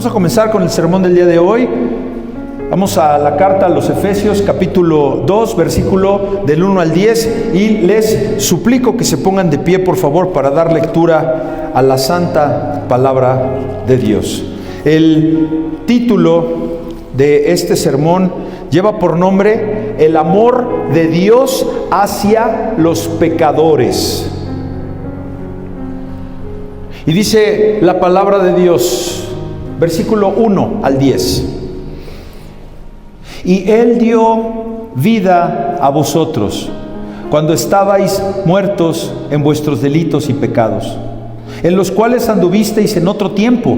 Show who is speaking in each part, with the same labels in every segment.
Speaker 1: Vamos a comenzar con el sermón del día de hoy. Vamos a la carta a los Efesios, capítulo 2, versículo del 1 al 10. Y les suplico que se pongan de pie, por favor, para dar lectura a la santa palabra de Dios. El título de este sermón lleva por nombre: el amor de Dios hacia los pecadores. Y dice la palabra de Dios, versículo 1 al 10. Y Él dio vida a vosotros cuando estabais muertos en vuestros delitos y pecados, en los cuales anduvisteis en otro tiempo,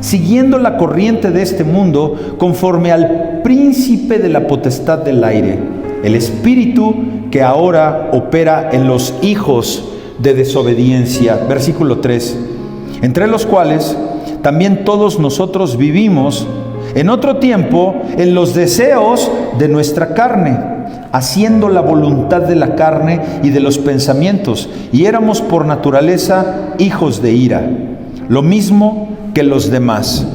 Speaker 1: siguiendo la corriente de este mundo, conforme al príncipe de la potestad del aire, el espíritu que ahora opera en los hijos de desobediencia. Versículo 3. Entre los cuales también todos nosotros vivimos en otro tiempo en los deseos de nuestra carne, haciendo la voluntad de la carne y de los pensamientos, y éramos por naturaleza hijos de ira, lo mismo que los demás.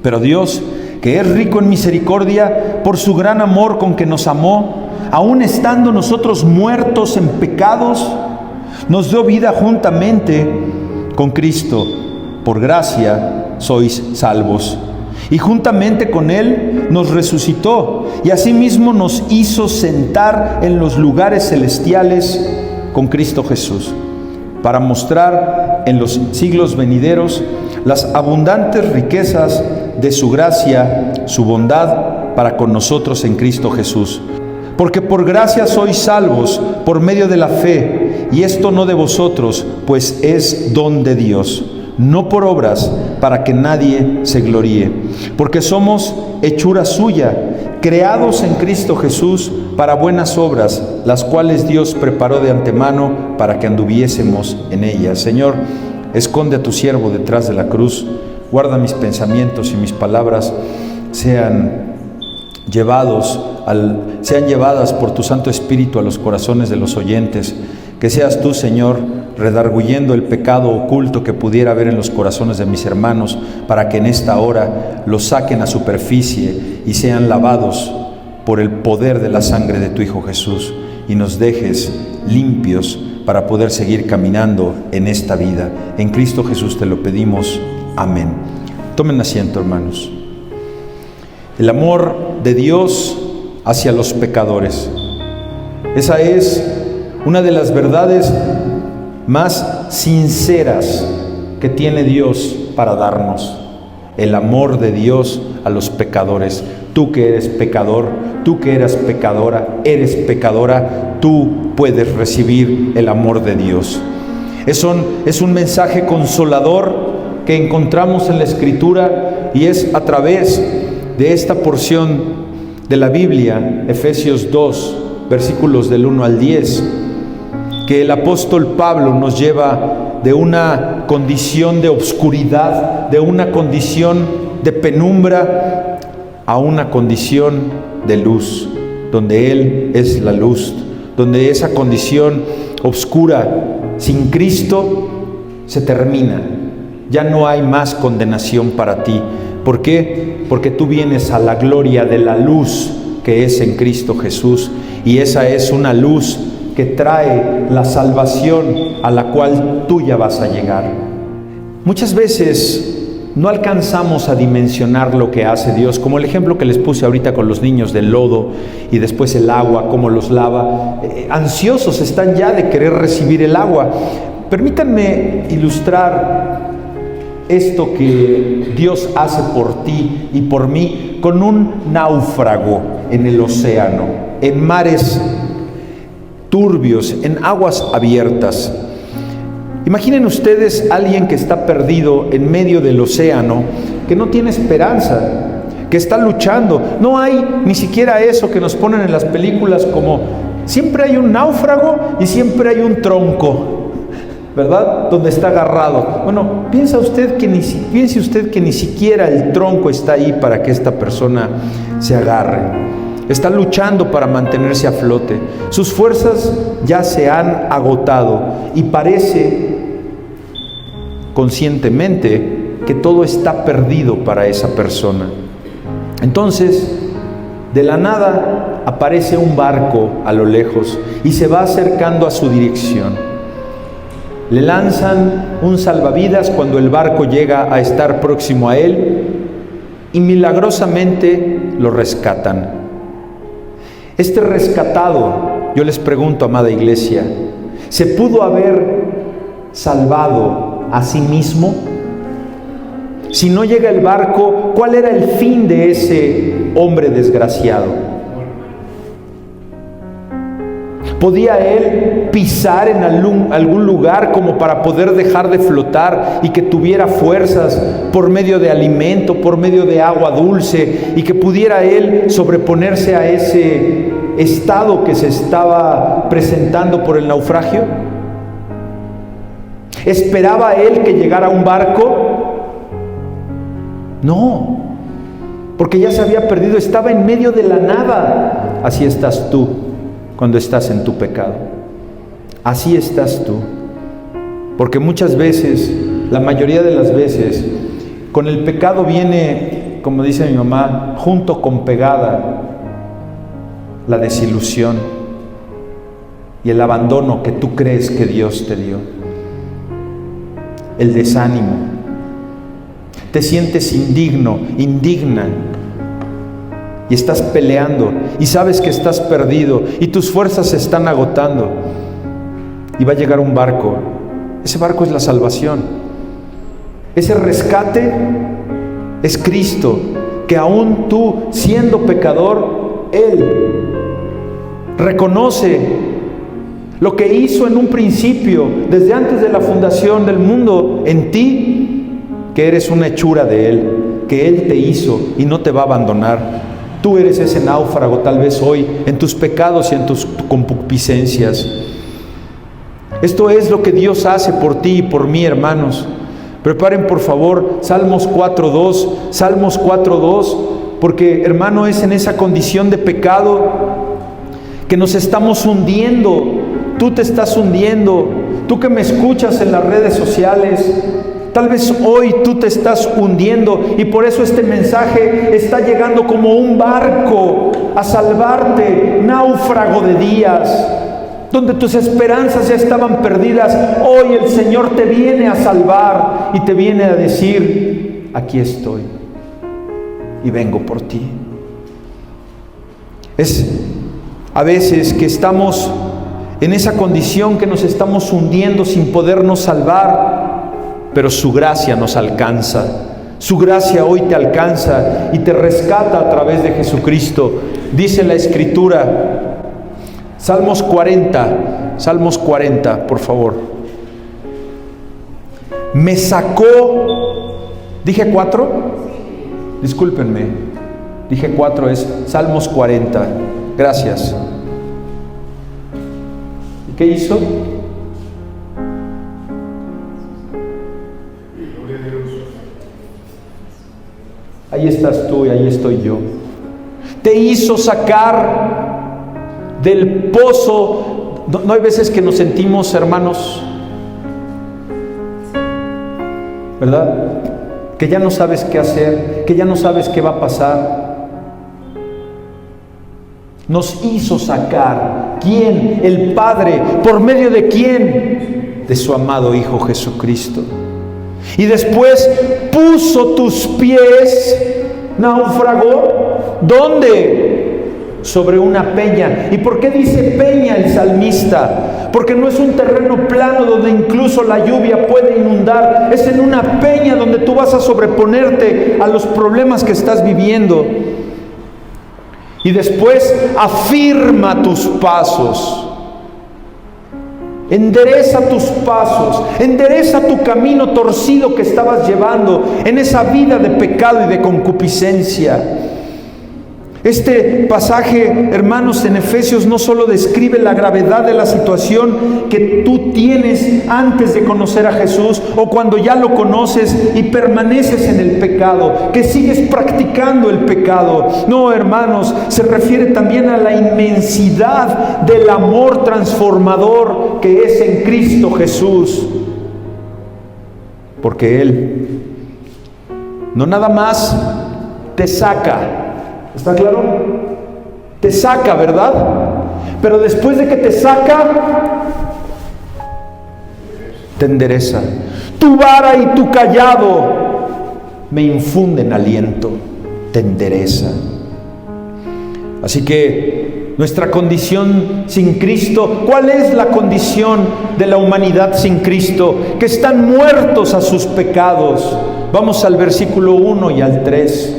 Speaker 1: Pero Dios, que es rico en misericordia, por su gran amor con que nos amó, aun estando nosotros muertos en pecados, nos dio vida juntamente con Cristo. Por gracia sois salvos. Y juntamente con Él nos resucitó, y asimismo nos hizo sentar en los lugares celestiales con Cristo Jesús, para mostrar en los siglos venideros las abundantes riquezas de su gracia, su bondad para con nosotros en Cristo Jesús. Porque por gracia sois salvos por medio de la fe, y esto no de vosotros, pues es don de Dios, no por obras, para que nadie se gloríe. Porque somos hechura suya, creados en Cristo Jesús para buenas obras, las cuales Dios preparó de antemano para que anduviésemos en ellas. Señor, esconde a tu siervo detrás de la cruz. Guarda mis pensamientos y mis palabras sean llevadas por tu Santo Espíritu a los corazones de los oyentes. Que seas tú, Señor, redarguyendo el pecado oculto que pudiera haber en los corazones de mis hermanos, para que en esta hora los saquen a superficie y sean lavados por el poder de la sangre de tu Hijo Jesús, y nos dejes limpios para poder seguir caminando en esta vida. En Cristo Jesús te lo pedimos. Amén. Tomen asiento, hermanos. El amor de Dios hacia los pecadores. Esa es una de las verdades más sinceras que tiene Dios para darnos. El amor de Dios a los pecadores. Tú que eres pecador, tú que eres pecadora, tú puedes recibir el amor de Dios. Es un mensaje consolador que encontramos en la Escritura, y es a través de esta porción de la Biblia, Efesios 2, versículos del 1 al 10, que el apóstol Pablo nos lleva de una condición de obscuridad, de una condición de penumbra, a una condición de luz, donde Él es la luz, donde esa condición oscura sin Cristo se termina. Ya no hay más condenación para ti. ¿Por qué? Porque tú vienes a la gloria de la luz que es en Cristo Jesús, y esa es una luz que trae la salvación a la cual tú ya vas a llegar. Muchas veces no alcanzamos a dimensionar lo que hace Dios, como el ejemplo que les puse ahorita con los niños del lodo y después el agua, cómo los lava. Ansiosos están ya de querer recibir el agua. Permítanme ilustrar esto que Dios hace por ti y por mí con un náufrago en el océano, en mares turbios, en aguas abiertas. Imaginen ustedes a alguien que está perdido en medio del océano, que no tiene esperanza, que está luchando. No hay ni siquiera eso que nos ponen en las películas, como siempre hay un náufrago y siempre hay un tronco, ¿verdad? Donde está agarrado. Bueno, piense usted que ni siquiera el tronco está ahí para que esta persona se agarre. Está luchando para mantenerse a flote. Sus fuerzas ya se han agotado y parece conscientemente que todo está perdido para esa persona. Entonces, de la nada aparece un barco a lo lejos y se va acercando a su dirección. Le lanzan un salvavidas cuando el barco llega a estar próximo a él y milagrosamente lo rescatan. Este rescatado, yo les pregunto, amada iglesia, ¿se pudo haber salvado a sí mismo? Si no llega el barco, ¿cuál era el fin de ese hombre desgraciado? ¿Podía él pisar en algún lugar como para poder dejar de flotar y que tuviera fuerzas por medio de alimento, por medio de agua dulce, y que pudiera él sobreponerse a ese estado que se estaba presentando por el naufragio? ¿Esperaba él que llegara un barco? No, porque ya se había perdido, estaba en medio de la nada. Así estás tú cuando estás en tu pecado. Así estás tú. Porque muchas veces, la mayoría de las veces, con el pecado viene, como dice mi mamá, junto con pegada la desilusión y el abandono que tú crees que Dios te dio. El desánimo. Te sientes indigno, indigna, y estás peleando y sabes que estás perdido y tus fuerzas se están agotando, y va a llegar un barco. Ese barco es la salvación. Ese rescate es Cristo, que aún tú siendo pecador, Él reconoce lo que hizo en un principio, desde antes de la fundación del mundo, en ti, que eres una hechura de Él, que Él te hizo y no te va a abandonar. Tú eres ese náufrago tal vez hoy en tus pecados y en tus concupiscencias. Esto es lo que Dios hace por ti y por mí, hermanos. Preparen por favor Salmos 4:2, Salmos 4:2, porque hermano, es en esa condición de pecado que nos estamos hundiendo. Tú te estás hundiendo, tú que me escuchas en las redes sociales. Tal vez hoy tú te estás hundiendo y por eso este mensaje está llegando como un barco a salvarte, náufrago de días, donde tus esperanzas ya estaban perdidas. Hoy el Señor te viene a salvar y te viene a decir: aquí estoy y vengo por ti. Es a veces que estamos en esa condición que nos estamos hundiendo sin podernos salvar, pero su gracia nos alcanza. Su gracia hoy te alcanza y te rescata a través de Jesucristo. Dice la Escritura, Salmos 40, por favor. Me sacó, ¿dije 4? Discúlpenme, dije 4, es Salmos 40. Gracias. ¿Y qué hizo? Ahí estás tú y ahí estoy yo. Te hizo sacar del pozo. No hay veces que nos sentimos, hermanos, ¿verdad? Que ya no sabes qué hacer, que ya no sabes qué va a pasar. Nos hizo sacar. ¿Quién? El Padre. ¿Por medio de quién? De su amado Hijo Jesucristo. Y después puso tus pies, náufrago, ¿dónde? Sobre una peña. ¿Y por qué dice peña el salmista? Porque no es un terreno plano donde incluso la lluvia puede inundar. Es en una peña donde tú vas a sobreponerte a los problemas que estás viviendo. Y después afirma tus pasos. Endereza tus pasos, endereza tu camino torcido que estabas llevando en esa vida de pecado y de concupiscencia. Este pasaje, hermanos, en Efesios no solo describe la gravedad de la situación que tú tienes antes de conocer a Jesús o cuando ya lo conoces y permaneces en el pecado, que sigues practicando el pecado. No, hermanos, se refiere también a la inmensidad del amor transformador que es en Cristo Jesús. Porque Él no nada más te saca, ¿está claro? Te saca, ¿verdad? Pero después de que te saca, te endereza. Tu vara y tu callado me infunden aliento, te endereza. Así que nuestra condición sin Cristo, ¿cuál es la condición de la humanidad sin Cristo? Que están muertos a sus pecados. Vamos al versículo 1 y al 3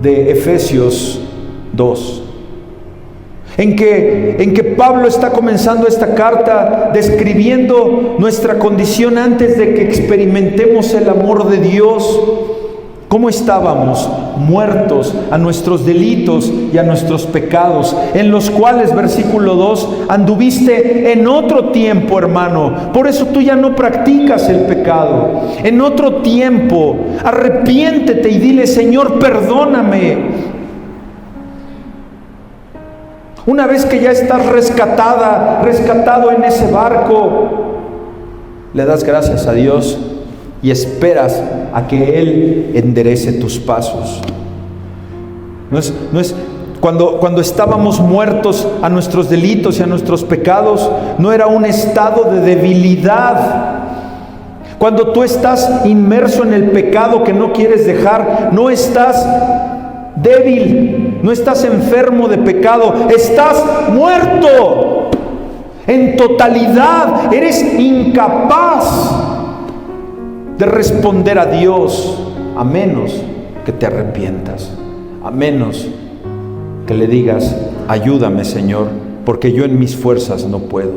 Speaker 1: de Efesios 2. En que Pablo está comenzando esta carta describiendo nuestra condición antes de que experimentemos el amor de Dios. ¿Cómo estábamos? Muertos a nuestros delitos y a nuestros pecados, en los cuales, versículo 2, anduviste en otro tiempo, hermano. Por eso tú ya no practicas el pecado. En otro tiempo, arrepiéntete y dile: Señor, perdóname. Una vez que ya estás rescatado en ese barco, le das gracias a Dios y esperas a que Él enderece tus pasos. No es cuando estábamos muertos a nuestros delitos y a nuestros pecados, no era un estado de debilidad. Cuando tú estás inmerso en el pecado que no quieres dejar, no estás débil, no estás enfermo de pecado, estás muerto en totalidad. Eres incapaz de responder a Dios a menos que te arrepientas, a menos que le digas: ayúdame, Señor, porque yo en mis fuerzas no puedo.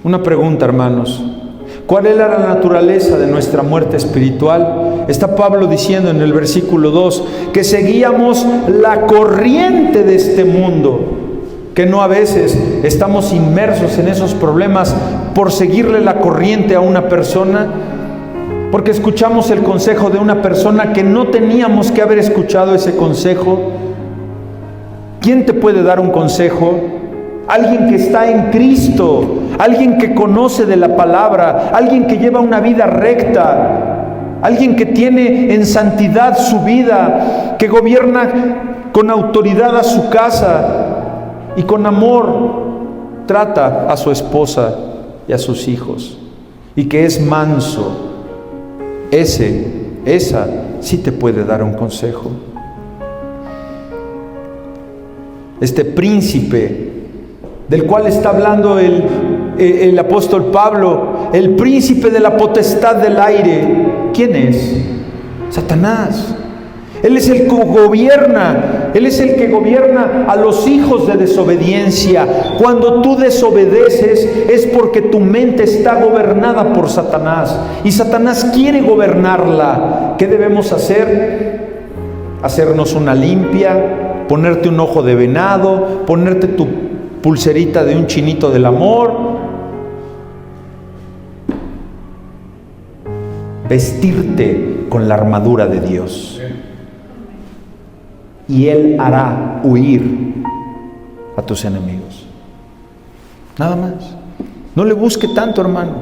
Speaker 1: Una pregunta, hermanos: ¿cuál era la naturaleza de nuestra muerte espiritual? Está Pablo diciendo en el versículo 2 que seguíamos la corriente de este mundo, que no a veces estamos inmersos en esos problemas por seguirle la corriente a una persona, porque escuchamos el consejo de una persona que no teníamos que haber escuchado ese consejo. ¿Quién te puede dar un consejo? Alguien que está en Cristo, alguien que conoce de la palabra, alguien que lleva una vida recta, alguien que tiene en santidad su vida, que gobierna con autoridad a su casa y con amor trata a su esposa y a sus hijos, y que es manso. Esa sí te puede dar un consejo. Este príncipe del cual está hablando el apóstol Pablo, el príncipe de la potestad del aire, ¿quién es? Satanás. Él es el que gobierna, Él es el que gobierna a los hijos de desobediencia. Cuando tú desobedeces es porque tu mente está gobernada por Satanás, y Satanás quiere gobernarla. ¿Qué debemos hacer? Hacernos una limpia, ponerte un ojo de venado, ponerte tu pulserita de un chinito del amor, vestirte con la armadura de Dios, y Él hará huir a tus enemigos. Nada más. No le busque tanto, hermano.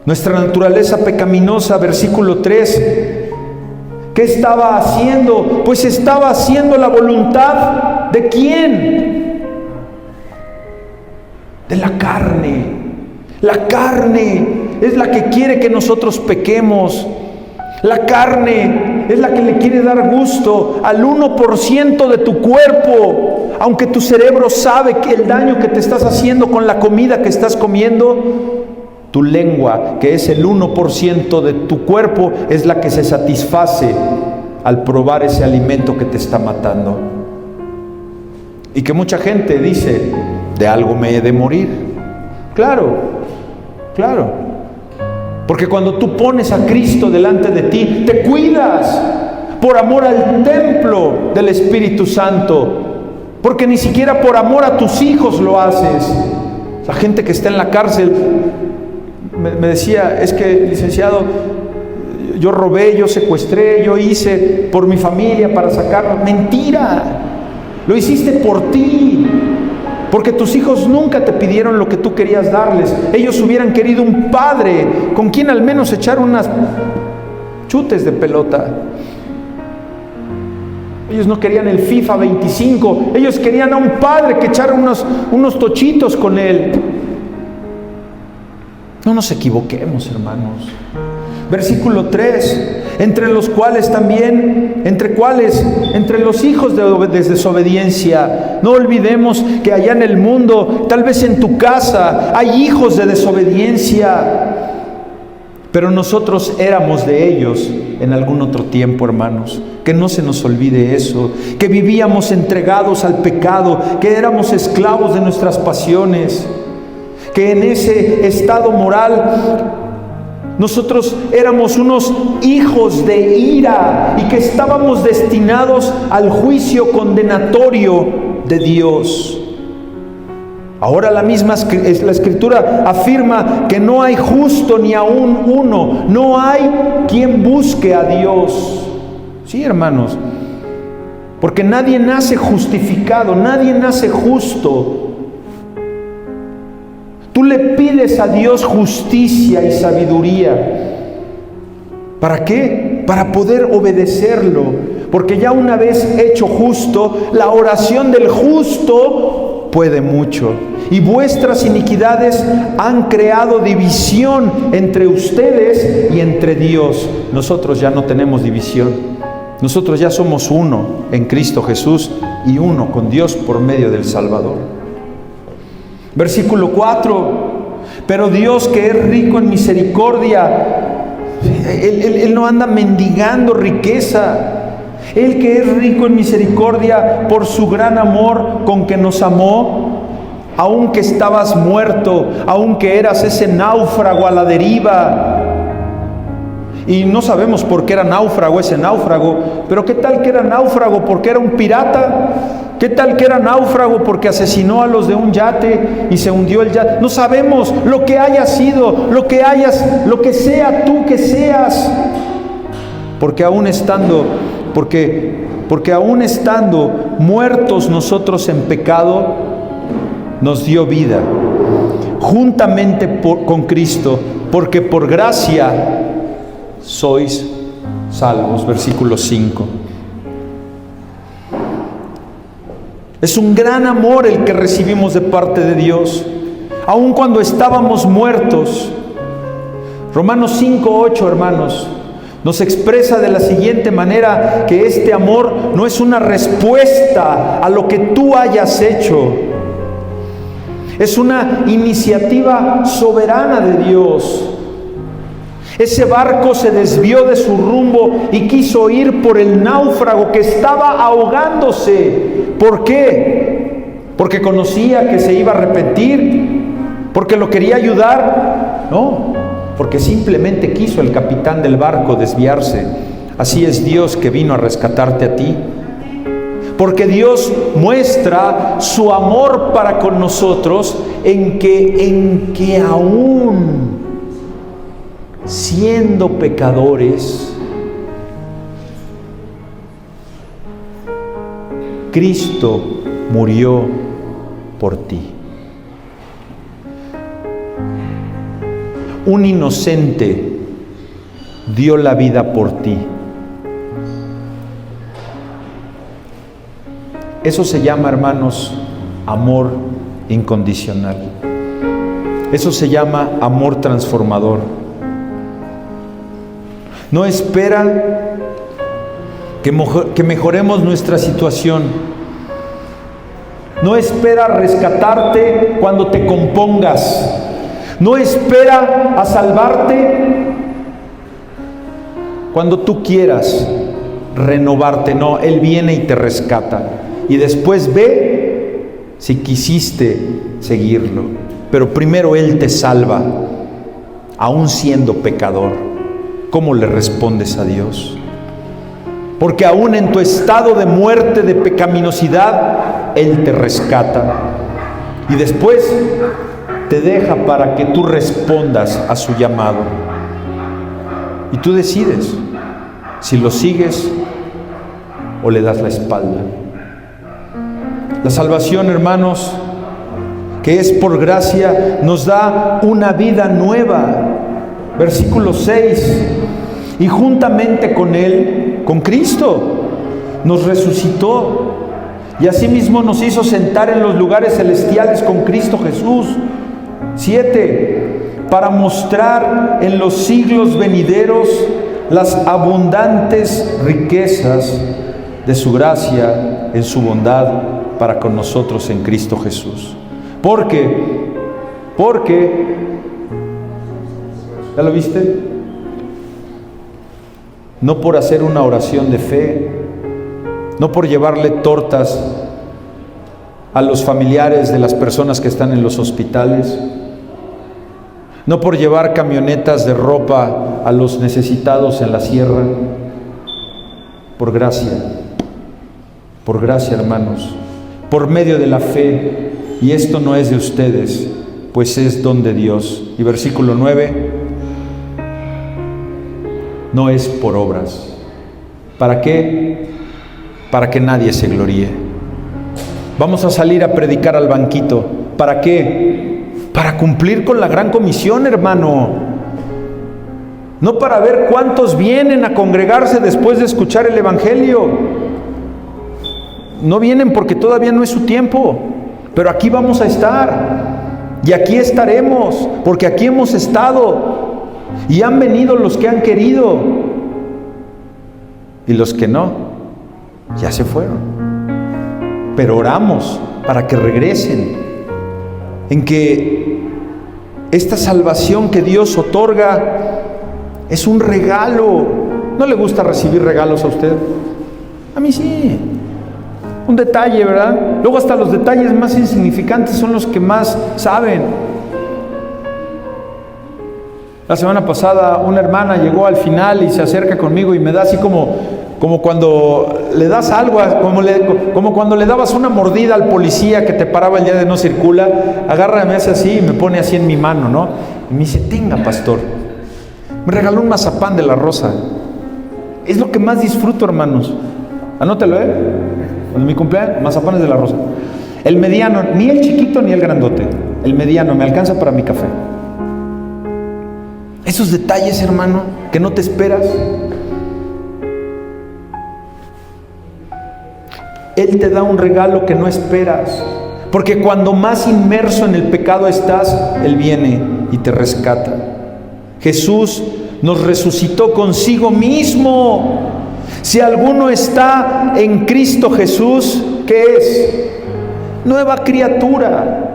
Speaker 1: Nuestra naturaleza pecaminosa, versículo 3, ¿qué estaba haciendo? Pues estaba haciendo la voluntad ¿de quién? De la carne. La carne es la que quiere que nosotros pequemos. La carne es la que le quiere dar gusto al 1% de tu cuerpo, aunque tu cerebro sabe que el daño que te estás haciendo con la comida que estás comiendo. Tu lengua, que es el 1% de tu cuerpo, es la que se satisface al probar ese alimento que te está matando. Y que mucha gente dice: de algo me he de morir. Claro, claro. Porque cuando tú pones a Cristo delante de ti, te cuidas por amor al templo del Espíritu Santo. Porque ni siquiera por amor a tus hijos lo haces. La gente que está en la cárcel me decía: es que, licenciado, yo robé, yo secuestré, yo hice por mi familia para sacarlo. Mentira, lo hiciste por ti. Porque tus hijos nunca te pidieron lo que tú querías darles. Ellos hubieran querido un padre con quien al menos echar unas chutes de pelota. Ellos no querían el FIFA 25. Ellos querían a un padre que echara unos tochitos con él. No nos equivoquemos, hermanos. Versículo 3. Entre los cuales también, entre los hijos de desobediencia. No olvidemos que allá en el mundo, tal vez en tu casa, hay hijos de desobediencia. Pero nosotros éramos de ellos en algún otro tiempo, hermanos. Que no se nos olvide eso. Que vivíamos entregados al pecado, que éramos esclavos de nuestras pasiones. Que en ese estado moral nosotros éramos unos hijos de ira y que estábamos destinados al juicio condenatorio de Dios. Ahora la Escritura afirma que no hay justo ni aún uno. No hay quien busque a Dios. Sí, hermanos. Porque nadie nace justificado, nadie nace justo. Tú le pides a Dios justicia y sabiduría. ¿Para qué? Para poder obedecerlo. Porque ya una vez hecho justo, la oración del justo puede mucho. Y vuestras iniquidades han creado división entre ustedes y entre Dios. Nosotros ya no tenemos división. Nosotros ya somos uno en Cristo Jesús y uno con Dios por medio del Salvador. Versículo 4. Pero Dios, que es rico en misericordia, Él no anda mendigando riqueza. Él que es rico en misericordia, por su gran amor con que nos amó, aunque estabas muerto, aunque eras ese náufrago a la deriva. Y no sabemos por qué era náufrago ese náufrago, pero ¿qué tal que era náufrago porque era un pirata? ¿Qué tal que era náufrago porque asesinó a los de un yate y se hundió el yate? No sabemos lo que haya sido, lo que sea tú que seas. Porque aún estando muertos nosotros en pecado, nos dio vida juntamente con Cristo, porque por gracia sois salvos. Versículo 5. Es un gran amor el que recibimos de parte de Dios, aun cuando estábamos muertos. Romanos 5:8, hermanos, nos expresa de la siguiente manera que este amor no es una respuesta a lo que tú hayas hecho. Es una iniciativa soberana de Dios. Ese barco se desvió de su rumbo y quiso ir por el náufrago que estaba ahogándose. ¿Por qué? ¿Porque conocía que se iba a arrepentir? ¿Porque lo quería ayudar? No, porque simplemente quiso el capitán del barco desviarse. Así es Dios que vino a rescatarte a ti. Porque Dios muestra su amor para con nosotros en que aún siendo pecadores, Cristo murió por ti. Un inocente dio la vida por ti. Eso se llama, hermanos, amor incondicional. Eso se llama amor transformador. No espera que mejoremos nuestra situación. No espera rescatarte cuando te compongas. No espera a salvarte cuando tú quieras renovarte. No, Él viene y te rescata. Y después ve si quisiste seguirlo. Pero primero Él te salva, aún siendo pecador. ¿Cómo le respondes a Dios? Porque aún en tu estado de muerte, de pecaminosidad, Él te rescata. Y después te deja para que tú respondas a su llamado. Y tú decides si lo sigues o le das la espalda. La salvación, hermanos, que es por gracia, nos da una vida nueva. Versículo 6. Y juntamente con Él, con Cristo, nos resucitó. Y asimismo nos hizo sentar en los lugares celestiales con Cristo Jesús. 7. Para mostrar en los siglos venideros las abundantes riquezas de su gracia en su bondad para con nosotros en Cristo Jesús. Porque, ¿ya lo viste? No por hacer una oración de fe, no por llevarle tortas a los familiares de las personas que están en los hospitales, no por llevar camionetas de ropa a los necesitados en la sierra, por gracia, hermanos, por medio de la fe, y esto no es de ustedes, pues es don de Dios. Y versículo 9, no es por obras. ¿Para qué? Para que nadie se gloríe. Vamos a salir a predicar al banquito. ¿Para qué? Para cumplir con la gran comisión, hermano. No para ver cuántos vienen a congregarse después de escuchar el Evangelio. No vienen porque todavía no es su tiempo, pero aquí vamos a estar. Y aquí estaremos, porque aquí hemos estado. Y han venido los que han querido. Y los que no, ya se fueron. Pero oramos para que regresen. En que esta salvación que Dios otorga es un regalo. ¿No le gusta recibir regalos a usted? A mí sí. Un detalle, ¿verdad? Luego hasta los detalles más insignificantes son los que más saben. La semana pasada una hermana llegó al final y se acerca conmigo y me da así como cuando le das algo, como cuando le dabas una mordida al policía que te paraba el día de no circula, agarra, me hace así y me pone así en mi mano, ¿no? Y me dice, tenga, pastor. Me regaló un mazapán de la Rosa. Es lo que más disfruto, hermanos. Anótelo, Cuando mi cumpleaños, mazapanes de la Rosa. El mediano, ni el chiquito ni el grandote. El mediano me alcanza para mi café. Esos detalles, hermano, que no te esperas. Él te da un regalo que no esperas. Porque cuando más inmerso en el pecado estás, Él viene y te rescata. Jesús nos resucitó consigo mismo. Si alguno está en Cristo Jesús, ¿qué es? Nueva criatura.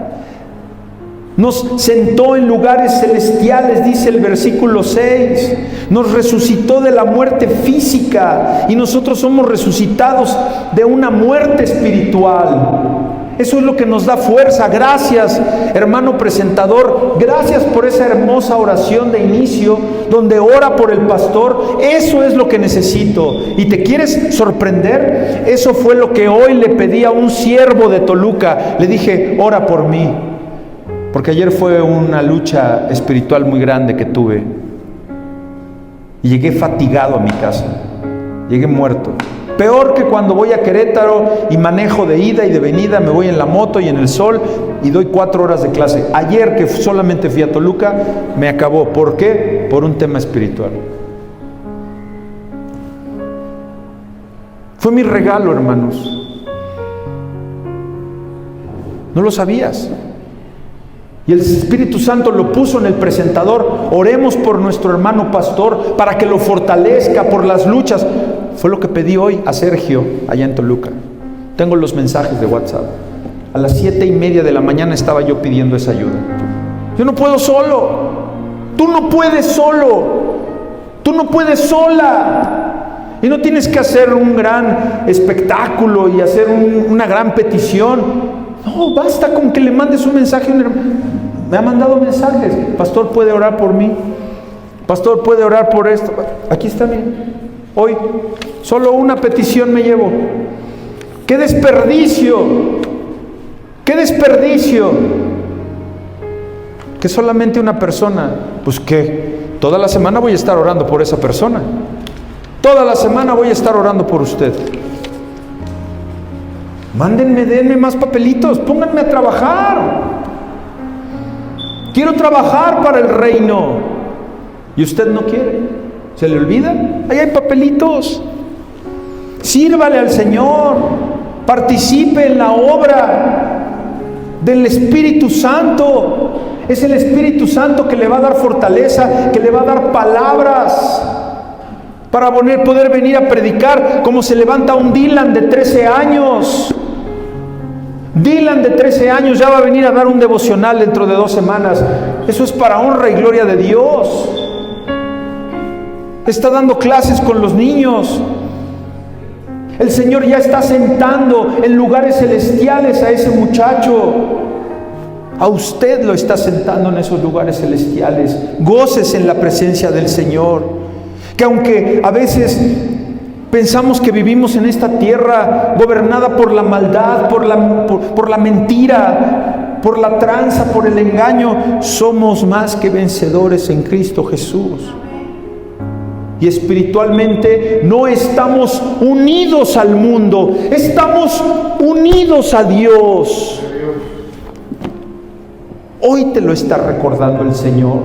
Speaker 1: Nos sentó en lugares celestiales, dice el versículo 6. Nos resucitó de la muerte física y nosotros somos resucitados de una muerte espiritual. Eso es lo que nos da fuerza. Gracias, hermano presentador. Gracias por esa hermosa oración de inicio donde ora por el pastor. Eso es lo que necesito. ¿Y te quieres sorprender? Eso fue lo que hoy le pedí a un siervo de Toluca. Le dije, ora por mí. Porque ayer fue una lucha espiritual muy grande que tuve. Y llegué fatigado a mi casa. Llegué muerto. Peor que cuando voy a Querétaro y manejo de ida y de venida, me voy en la moto y en el sol y doy 4 horas de clase. Ayer que solamente fui a Toluca, me acabó. ¿Por qué? Por un tema espiritual. Fue mi regalo, hermanos. ¿No lo sabías? Y el Espíritu Santo lo puso en el presentador. Oremos por nuestro hermano pastor para que lo fortalezca por las luchas. Fue lo que pedí hoy a Sergio allá en Toluca. Tengo los mensajes de WhatsApp. A las 7:30 de la mañana estaba yo pidiendo esa ayuda. Yo no puedo solo. Tú no puedes solo. Tú no puedes sola. Y no tienes que hacer un gran espectáculo y hacer una gran petición. No, basta con que le mandes un mensaje. Me ha mandado mensajes. Pastor, ¿puede orar por mí? Pastor, ¿puede orar por esto? Aquí está bien. Hoy, solo una petición me llevo. ¡Qué desperdicio! ¡Qué desperdicio! Que solamente una persona, pues que toda la semana voy a estar orando por esa persona. Toda la semana voy a estar orando por usted. Mándenme, denme más papelitos, pónganme a trabajar. Quiero trabajar para el reino. Y usted no quiere. ¿Se le olvida? Ahí hay papelitos. Sírvale al Señor. Participe en la obra del Espíritu Santo. Es el Espíritu Santo que le va a dar fortaleza, que le va a dar palabras para poder venir a predicar, como se levanta un Dylan de 13 años. Dylan de 13 años ya va a venir a dar un devocional dentro de 2 semanas. Eso es para honra y gloria de Dios. Está dando clases con los niños. El Señor ya está sentando en lugares celestiales a ese muchacho. A usted lo está sentando en esos lugares celestiales. Gócese en la presencia del Señor. Que aunque a veces pensamos que vivimos en esta tierra gobernada por la maldad, por la mentira, por la tranza, por el engaño, somos más que vencedores en Cristo Jesús. Y espiritualmente no estamos unidos al mundo, estamos unidos a Dios. Hoy te lo está recordando el Señor.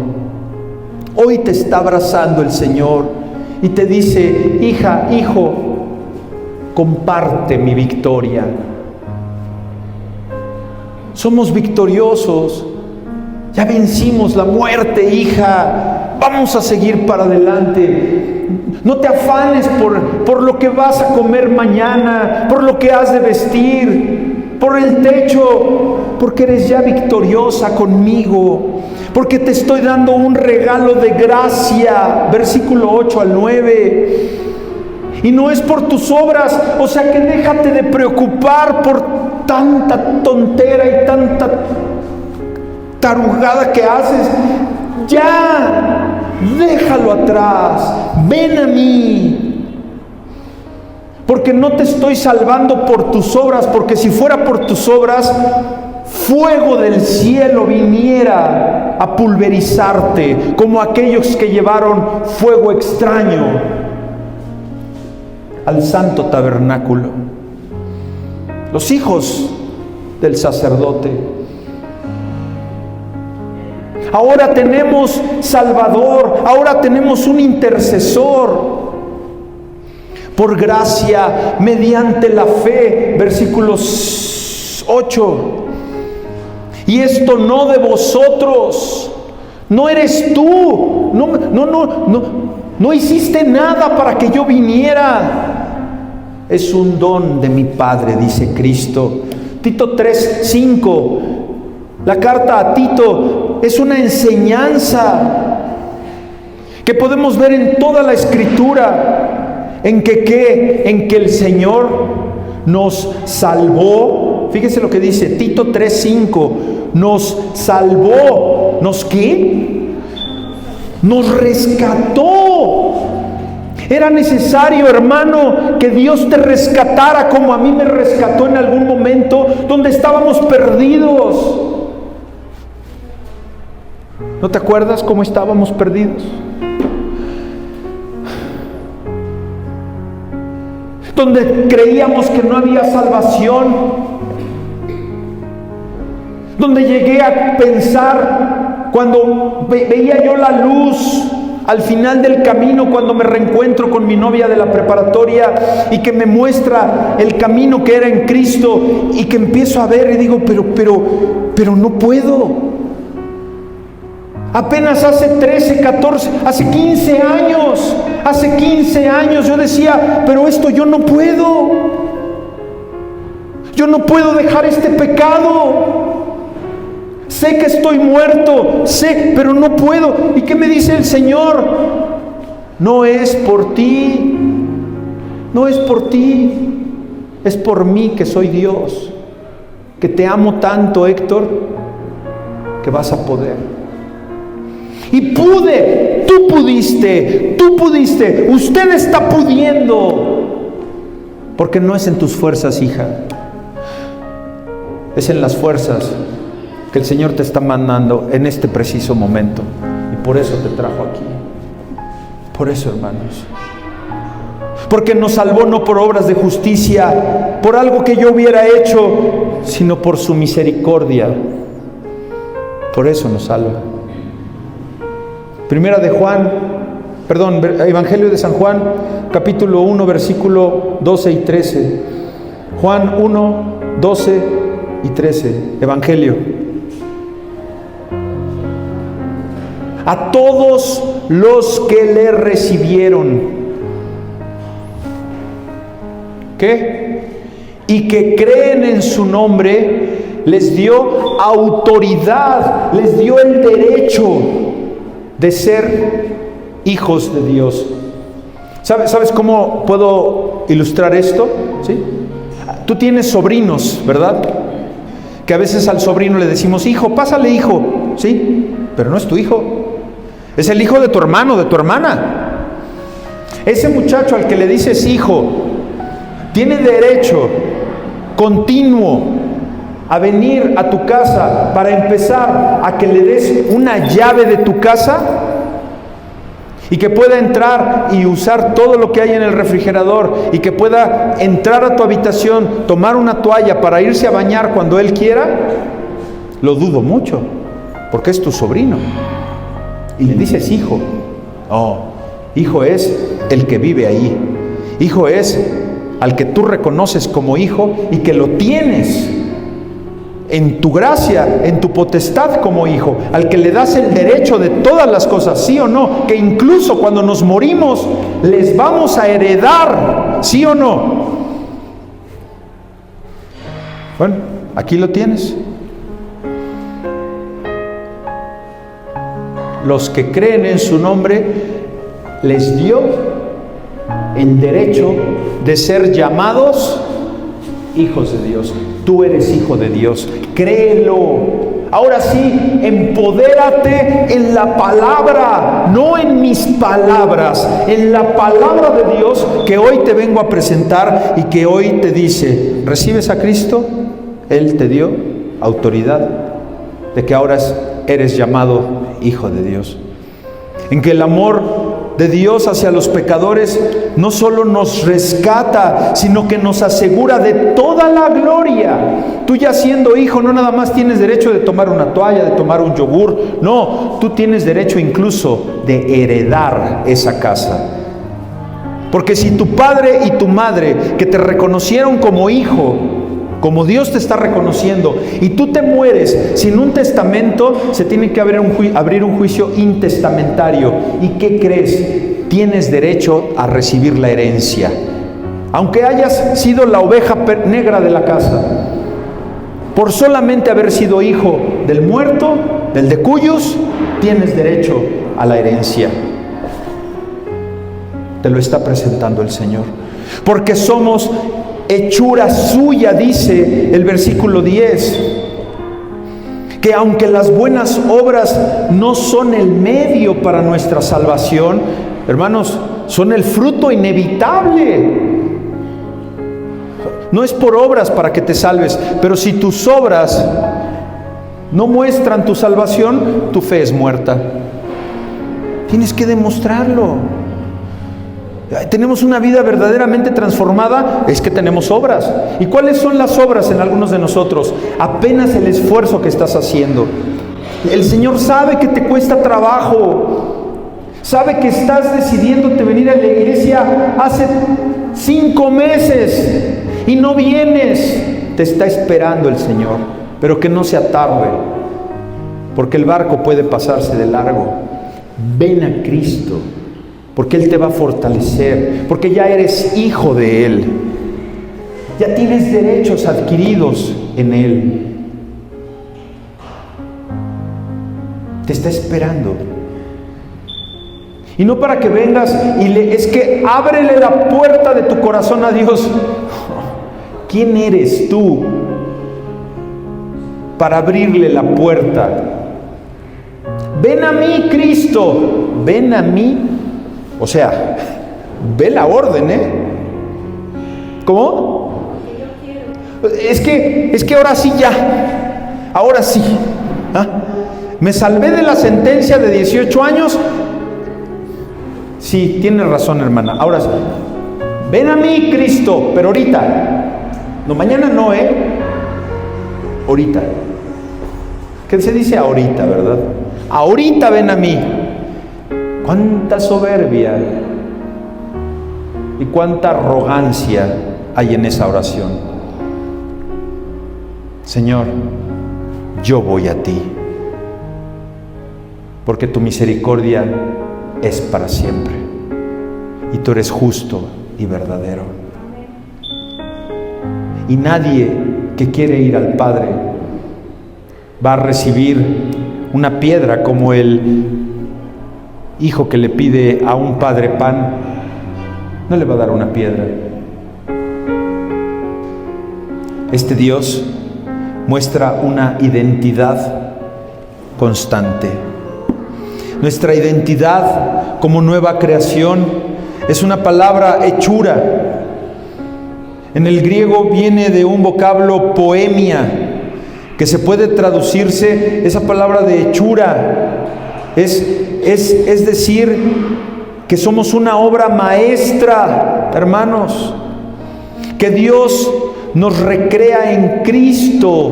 Speaker 1: Hoy te está abrazando el Señor y te dice: hija, hijo, comparte mi victoria. Somos victoriosos. Ya vencimos la muerte, hija. Vamos a seguir para adelante. No te afanes por lo que vas a comer mañana, por lo que has de vestir, por el techo, porque eres ya victoriosa conmigo, porque te estoy dando un regalo de gracia. Versículo 8 al 9. Y no es por tus obras, o sea que déjate de preocupar por tanta tontera y tanta tarugada que haces. Ya, déjalo atrás, ven a mí. Porque no te estoy salvando por tus obras, porque si fuera por tus obras, fuego del cielo viniera a pulverizarte, como aquellos que llevaron fuego extraño al santo tabernáculo. Los hijos del sacerdote. Ahora tenemos Salvador, ahora tenemos un intercesor. Por gracia, mediante la fe, versículos 8. Y esto no de vosotros, no eres tú, no hiciste nada para que yo viniera. Es un don de mi Padre, dice Cristo. Tito 3:5. La carta a Tito es una enseñanza que podemos ver en toda la Escritura. En que el Señor nos salvó. Fíjese lo que dice Tito 3:5. Nos salvó. ¿Nos qué? Nos rescató. Era necesario, hermano, que Dios te rescatara como a mí me rescató en algún momento donde estábamos perdidos. ¿No te acuerdas cómo estábamos perdidos? Donde creíamos que no había salvación, donde llegué a pensar, cuando veía yo la luz al final del camino, cuando me reencuentro con mi novia de la preparatoria y que me muestra el camino que era en Cristo, y que empiezo a ver y digo, pero no puedo. Apenas hace 13, 14, hace 15 años yo decía, pero esto yo no puedo. Yo no puedo dejar este pecado. Sé que estoy muerto, sé, pero no puedo. ¿Y qué me dice el Señor? No es por ti, no es por ti, es por mí que soy Dios, que te amo tanto, Héctor, que vas a poder. Y pude, tú pudiste, usted está pudiendo, porque no es en tus fuerzas, hija, es en las fuerzas que el Señor te está mandando en este preciso momento, y por eso te trajo aquí. Por eso, hermanos, porque nos salvó no por obras de justicia, por algo que yo hubiera hecho, sino por su misericordia, Por eso nos salva. Evangelio de San Juan, capítulo 1, versículo 12 y 13. Juan 1, 12 y 13. Evangelio. A todos los que le recibieron, ¿qué? Y que creen en su nombre, les dio autoridad, les dio el derecho de ser hijos de Dios. ¿Sabes cómo puedo ilustrar esto? ¿Sí? Tú tienes sobrinos, ¿verdad? Que a veces al sobrino le decimos, hijo, pásale hijo, ¿sí? Pero no es tu hijo, es el hijo de tu hermano, de tu hermana. Ese muchacho al que le dices hijo, tiene derecho continuo a venir a tu casa para empezar a que le des una llave de tu casa y que pueda entrar y usar todo lo que hay en el refrigerador y que pueda entrar a tu habitación, tomar una toalla para irse a bañar cuando él quiera. Lo dudo mucho, porque es tu sobrino y le dices hijo. Oh, hijo es el que vive ahí, hijo es al que tú reconoces como hijo y que lo tienes en tu gracia, en tu potestad como hijo, al que le das el derecho de todas las cosas, ¿sí o no? Que incluso cuando nos morimos les vamos a heredar, ¿sí o no? Bueno, aquí lo tienes. Los que creen en su nombre les dio el derecho de ser llamados hijos de Dios. Tú eres hijo de Dios, créelo. Ahora sí, empodérate en la palabra, no en mis palabras, en la palabra de Dios que hoy te vengo a presentar y que hoy te dice, ¿recibes a Cristo? Él te dio autoridad de que ahora eres llamado hijo de Dios. En que el amor de Dios hacia los pecadores no solo nos rescata, sino que nos asegura de toda la gloria. Tú ya siendo hijo no nada más tienes derecho de tomar una toalla, de tomar un yogur, no, tú tienes derecho incluso de heredar esa casa. Porque si tu padre y tu madre, que te reconocieron como hijo, como Dios te está reconociendo, y tú te mueres sin un testamento, se tiene que abrir un juicio intestamentario. ¿Y qué crees? Tienes derecho a recibir la herencia, aunque hayas sido la oveja negra de la casa, por solamente haber sido hijo del muerto, del de cuyos, tienes derecho a la herencia. Te lo está presentando el Señor, porque somos hechura suya, dice el versículo 10, que aunque las buenas obras no son el medio para nuestra salvación, hermanos, son el fruto inevitable. No es por obras para que te salves, pero si tus obras no muestran tu salvación, tu fe es muerta. Tienes que demostrarlo. Tenemos una vida verdaderamente transformada, es que tenemos obras. ¿Y cuáles son las obras en algunos de nosotros? Apenas el esfuerzo que estás haciendo. El Señor sabe que te cuesta trabajo, sabe que estás decidiéndote venir a la iglesia hace 5 meses y no vienes. Te está esperando el Señor, pero que no sea tarde, porque el barco puede pasarse de largo. Ven a Cristo, porque Él te va a fortalecer, porque ya eres hijo de Él, ya tienes derechos adquiridos en Él. Te está esperando. Y no para que vengas es que ábrele la puerta de tu corazón a Dios. ¿Quién eres tú para abrirle la puerta? Ven a mí, Cristo, ven a mí. O sea, ve la orden, ¿Cómo? Es que ahora sí ya. Ahora sí. ¿Ah? Me salvé de la sentencia de 18 años. Sí, tienes razón, hermana. Ahora sí. Ven a mí, Cristo, pero ahorita. No, mañana no, Ahorita. Que se dice ahorita, ¿verdad? Ahorita ven a mí. Cuánta soberbia y cuánta arrogancia hay en esa oración. Señor, yo voy a ti, porque tu misericordia es para siempre y tú eres justo y verdadero. Y nadie que quiere ir al Padre va a recibir una piedra como el hijo que le pide a un padre pan. No le va a dar una piedra. Este Dios muestra una identidad constante. Nuestra identidad como nueva creación es una palabra hechura. En el griego viene de un vocablo poemia, que se puede traducirse, esa palabra de hechura, es decir, que somos una obra maestra, hermanos, que Dios nos recrea en Cristo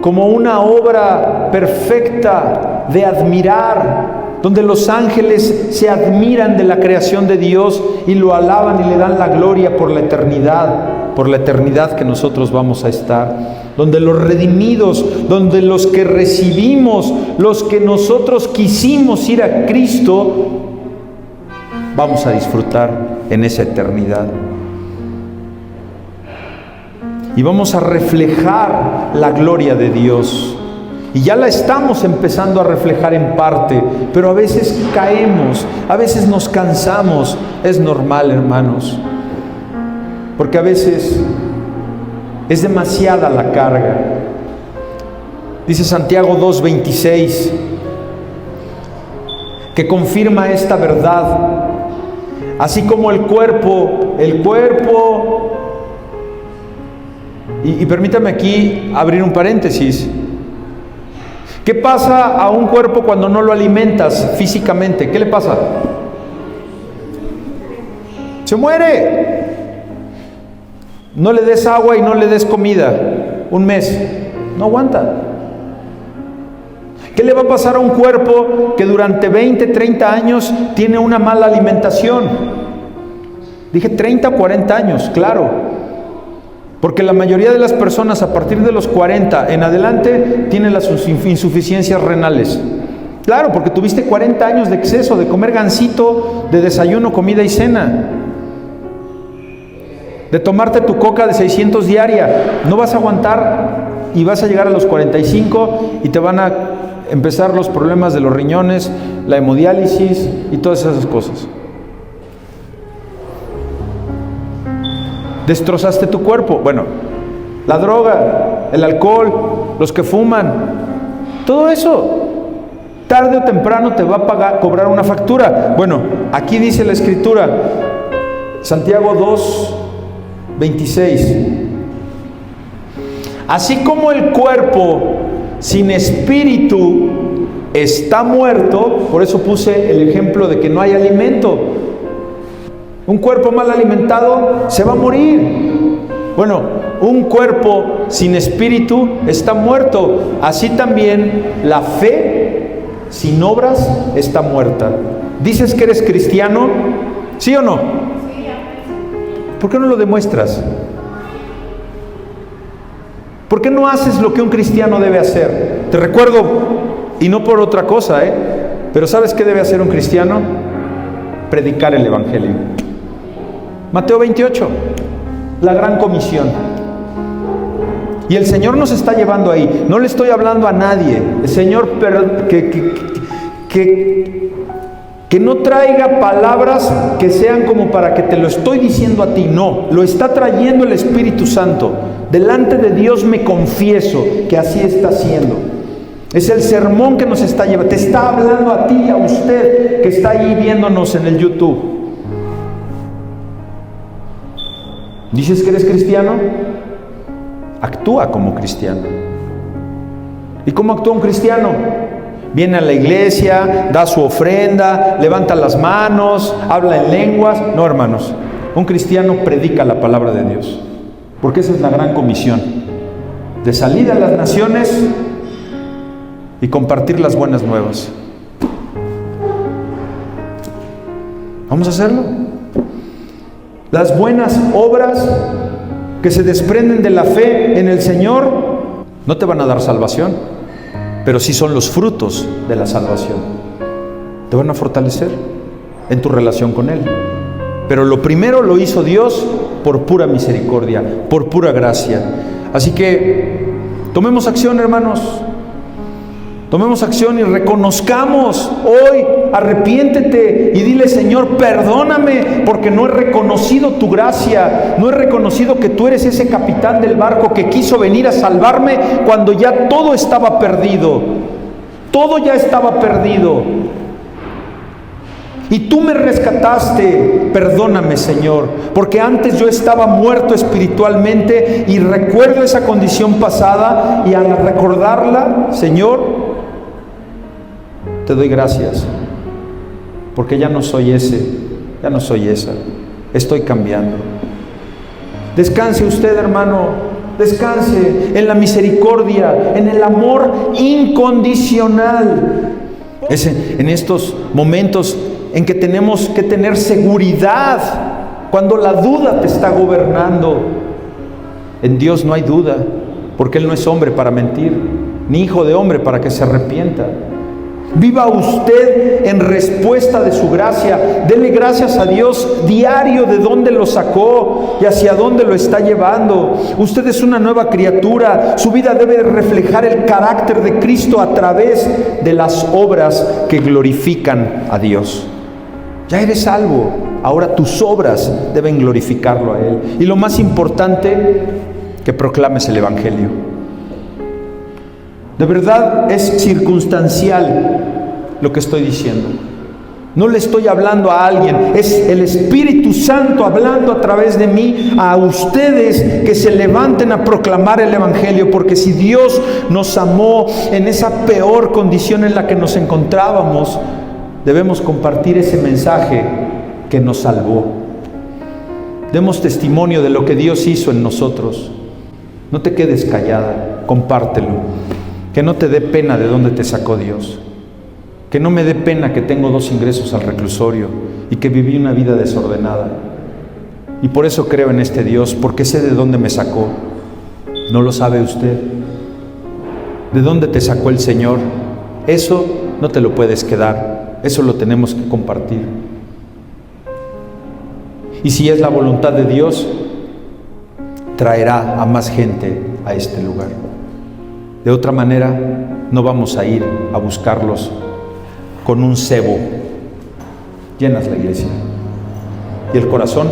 Speaker 1: como una obra perfecta de admirar, donde los ángeles se admiran de la creación de Dios y lo alaban y le dan la gloria por la eternidad que nosotros vamos a estar, donde los redimidos, donde los que recibimos, los que nosotros quisimos ir a Cristo, vamos a disfrutar en esa eternidad. Y vamos a reflejar la gloria de Dios. Y ya la estamos empezando a reflejar en parte, pero a veces caemos, a veces nos cansamos. Es normal, hermanos, porque a veces es demasiada la carga. Dice Santiago 2:26, que confirma esta verdad. Así como el cuerpo, y permítame aquí abrir un paréntesis. ¿Qué pasa a un cuerpo cuando no lo alimentas físicamente? ¿Qué le pasa? Se muere. No le des agua y no le des comida un mes, no aguanta. ¿Qué le va a pasar a un cuerpo que durante 20, 30 años tiene una mala alimentación? Dije 30 o 40 años, claro. Porque la mayoría de las personas a partir de los 40 en adelante tienen las insuficiencias renales. Claro, porque tuviste 40 años de exceso, de comer gansito, de desayuno, comida y cena. De tomarte tu coca de 600 diaria. No vas a aguantar y vas a llegar a los 45 y te van a empezar los problemas de los riñones, la hemodiálisis y todas esas cosas. Destrozaste tu cuerpo. Bueno, la droga, el alcohol, los que fuman, todo eso tarde o temprano te va a cobrar una factura. Bueno, aquí dice la Escritura, Santiago 2:26, así como el cuerpo sin espíritu está muerto, por eso puse el ejemplo de que no hay alimento. Un cuerpo mal alimentado se va a morir. Bueno, un cuerpo sin espíritu está muerto. Así también la fe sin obras está muerta. ¿Dices que eres cristiano? ¿Sí o no? ¿Por qué no lo demuestras? ¿Por qué no haces lo que un cristiano debe hacer? Te recuerdo, y no por otra cosa, pero ¿sabes qué debe hacer un cristiano? Predicar el Evangelio. Mateo 28, la gran comisión. Y el Señor nos está llevando ahí. No le estoy hablando a nadie. El Señor que no traiga palabras que sean como para que te lo estoy diciendo a ti. No, lo está trayendo el Espíritu Santo. Delante de Dios me confieso que así está haciendo. Es el sermón que nos está llevando. Te está hablando a ti y a usted que está ahí viéndonos en el YouTube. ¿Dices que eres cristiano? Actúa como cristiano. ¿Y cómo actúa un cristiano? Viene a la iglesia, da su ofrenda, levanta las manos, habla en lenguas. No, hermanos, un cristiano predica la palabra de Dios, porque esa es la gran comisión, de salir a las naciones y compartir las buenas nuevas. Vamos a hacerlo. Las buenas obras que se desprenden de la fe en el Señor no te van a dar salvación, pero sí son los frutos de la salvación. Te van a fortalecer en tu relación con Él. Pero lo primero lo hizo Dios por pura misericordia, por pura gracia. Así que tomemos acción, hermanos. Tomemos acción y reconozcamos hoy, arrepiéntete y dile: Señor, perdóname porque no he reconocido tu gracia, no he reconocido que tú eres ese capitán del barco que quiso venir a salvarme cuando ya todo estaba perdido. Todo ya estaba perdido. Y tú me rescataste. Perdóname, Señor, porque antes yo estaba muerto espiritualmente y recuerdo esa condición pasada, y al recordarla, Señor, te doy gracias, porque ya no soy ese, ya no soy esa, estoy cambiando. Descanse usted, hermano, descanse en la misericordia, en el amor incondicional. Es en estos momentos en que tenemos que tener seguridad, cuando la duda te está gobernando. En Dios no hay duda, porque Él no es hombre para mentir, ni hijo de hombre para que se arrepienta. Viva usted en respuesta de su gracia. Dele gracias a Dios diario de dónde lo sacó y hacia dónde lo está llevando. Usted es una nueva criatura. Su vida debe reflejar el carácter de Cristo a través de las obras que glorifican a Dios. Ya eres salvo. Ahora tus obras deben glorificarlo a Él. Y lo más importante, que proclames el Evangelio. De verdad es circunstancial lo que estoy diciendo. No le estoy hablando a alguien, es el Espíritu Santo hablando a través de mí a ustedes, que se levanten a proclamar el Evangelio, porque si Dios nos amó en esa peor condición en la que nos encontrábamos, debemos compartir ese mensaje que nos salvó. Demos testimonio de lo que Dios hizo en nosotros. No te quedes callada, compártelo. Que no te dé pena de dónde te sacó Dios. Que no me dé pena que tengo 2 ingresos al reclusorio y que viví una vida desordenada. Y por eso creo en este Dios, porque sé de dónde me sacó. ¿No lo sabe usted? ¿De dónde te sacó el Señor? Eso no te lo puedes quedar. Eso lo tenemos que compartir. Y si es la voluntad de Dios, traerá a más gente a este lugar. De otra manera, no vamos a ir a buscarlos con un cebo. Llenas la iglesia y el corazón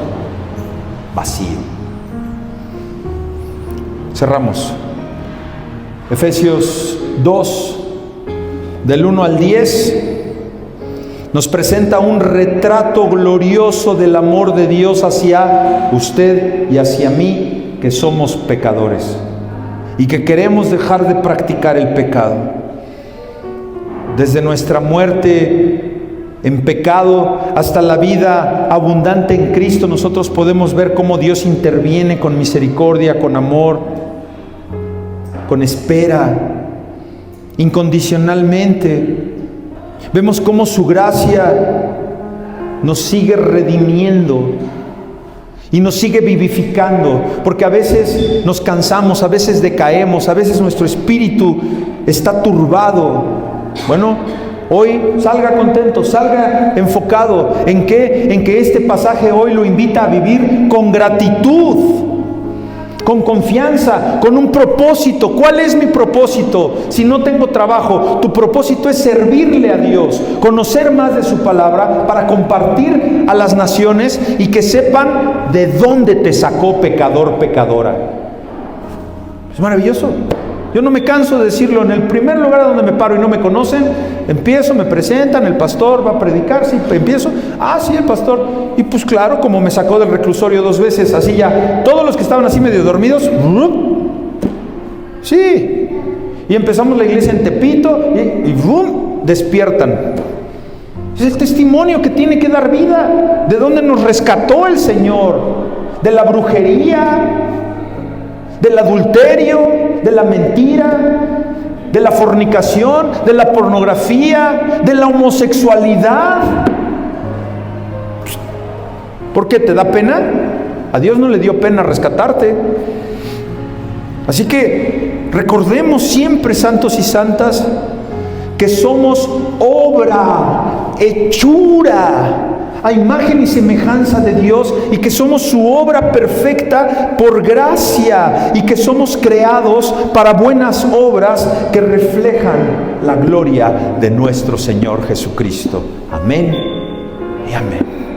Speaker 1: vacío. Cerramos. Efesios 2, del 1 al 10, nos presenta un retrato glorioso del amor de Dios hacia usted y hacia mí, que somos pecadores y que queremos dejar de practicar el pecado. Desde nuestra muerte en pecado hasta la vida abundante en Cristo, nosotros podemos ver cómo Dios interviene con misericordia, con amor, con espera, incondicionalmente. Vemos cómo su gracia nos sigue redimiendo y nos sigue vivificando, porque a veces nos cansamos, a veces decaemos, a veces nuestro espíritu está turbado. Bueno, hoy salga contento, salga enfocado. ¿En qué? En que este pasaje hoy lo invita a vivir con gratitud, con confianza, con un propósito. ¿Cuál es mi propósito? Si no tengo trabajo, tu propósito es servirle a Dios, conocer más de su palabra para compartir a las naciones y que sepan de dónde te sacó, pecador, pecadora. Es maravilloso. Yo no me canso de decirlo. En el primer lugar donde me paro y no me conocen, empiezo, me presentan, el pastor va a predicar, sí, empiezo, sí, el pastor, y pues claro, como me sacó del reclusorio 2 veces, así ya, todos los que estaban así medio dormidos, sí, y empezamos la iglesia en Tepito, y despiertan. Es el testimonio que tiene que dar vida, de dónde nos rescató el Señor, de la brujería, del adulterio, de la mentira, de la fornicación, de la pornografía, de la homosexualidad. ¿Por qué? ¿Te da pena? A Dios no le dio pena rescatarte. Así que recordemos siempre, santos y santas, que somos obra, hechura, a imagen y semejanza de Dios, y que somos su obra perfecta por gracia, y que somos creados para buenas obras que reflejan la gloria de nuestro Señor Jesucristo. Amén y amén.